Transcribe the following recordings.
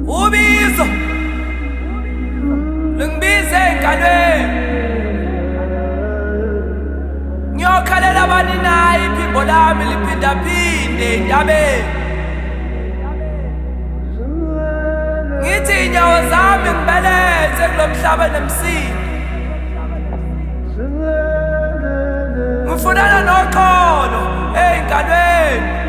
Ubizo Lungibize engalweni Ngiyokhalela bani nayi iphimbo lami liphindaphinde entabeni Ngithi inyawo zami ngibeleze kulomhlaba nemsini Ngifunana noxolo engalweni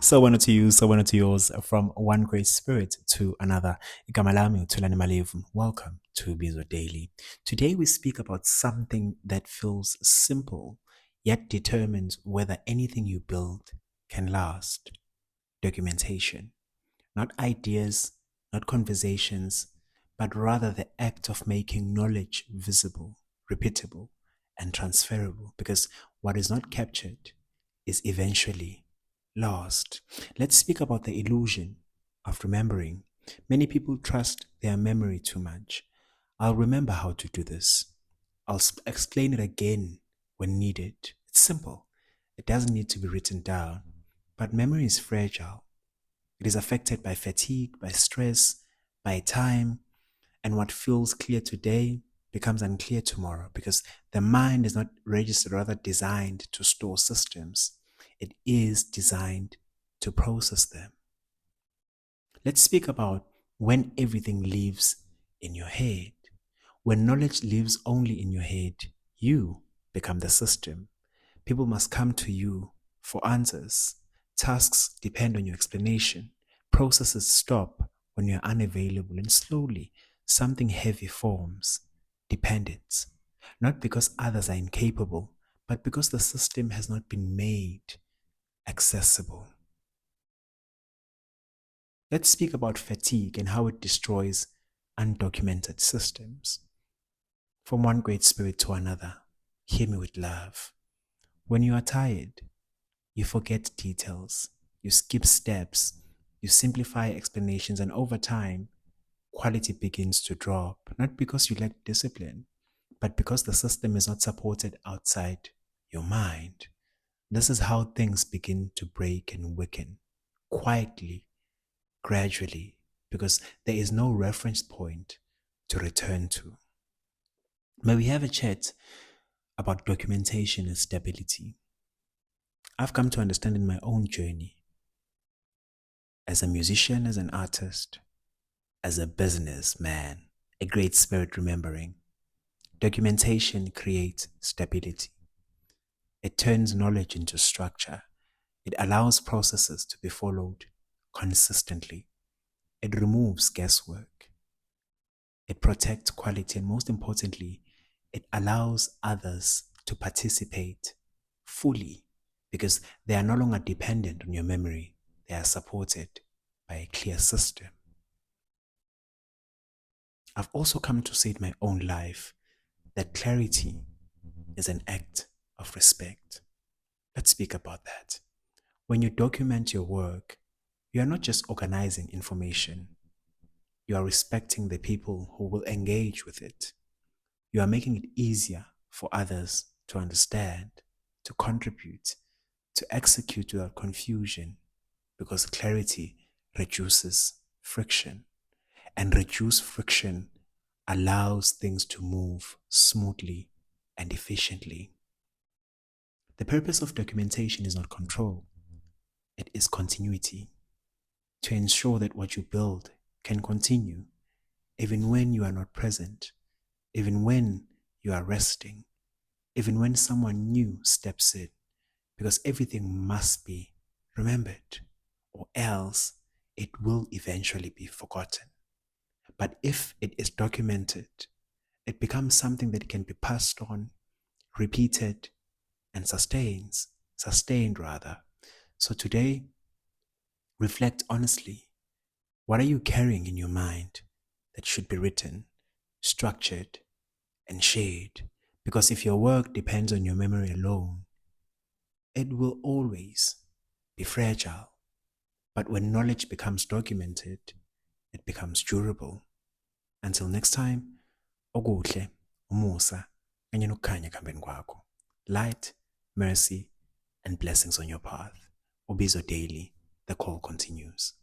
So one to you, so one to yours, from one great spirit to another. Ikamalami Tulani Malevu. Welcome to Ubizo Daily. Today we speak about something that feels simple, yet determines whether anything you build can last. Documentation. Not ideas, not conversations, but rather the act of making knowledge visible, repeatable, and transferable, because what is not captured is eventually lost. Let's speak about the illusion of remembering. Many people trust their memory too much. I'll remember how to do this. I'll explain it again when needed. It's simple. It doesn't need to be written down. But memory is fragile. It is affected by fatigue, by stress, by time, and what feels clear today becomes unclear tomorrow because the mind is not registered, rather designed to store systems. It is designed to process them. Let's speak about when everything lives in your head. When knowledge lives only in your head, you become the system. People must come to you for answers. Tasks depend on your explanation. Processes stop when you're unavailable, and slowly something heavy forms. Dependence, not because others are incapable, but because the system has not been made accessible. Let's speak about fatigue and how it destroys undocumented systems. From one great spirit to another, hear me with love. When you are tired, you forget details, you skip steps, you simplify explanations, and over time, quality begins to drop, not because you lack discipline, but because the system is not supported outside your mind. This is how things begin to break and weaken, quietly, gradually, because there is no reference point to return to. May we have a chat about documentation and stability. I've come to understand in my own journey, as a musician, as an artist, as a businessman, a great spirit remembering. Documentation creates stability. It turns knowledge into structure. It allows processes to be followed consistently. It removes guesswork. It protects quality, and most importantly, it allows others to participate fully because they are no longer dependent on your memory. They are supported by a clear system. I've also come to see in my own life that clarity is an act of respect. Let's speak about that. When you document your work, you are not just organizing information. You are respecting the people who will engage with it. You are making it easier for others to understand, to contribute, to execute without confusion, because clarity reduces friction. And reduced friction allows things to move smoothly and efficiently. The purpose of documentation is not control, it is continuity. To ensure that what you build can continue, even when you are not present, even when you are resting, even when someone new steps in, because everything must be remembered, or else it will eventually be forgotten. But if it is documented, it becomes something that can be passed on, repeated, and sustained. So today, reflect honestly. What are you carrying in your mind that should be written, structured, and shared? Because if your work depends on your memory alone, it will always be fragile. But when knowledge becomes documented, it becomes durable. Until next time, okuhle, umusa, kanye nokukhanya ekuhambeni kwakho. Light, mercy, and blessings on your path. Ubizo Daily, the call continues.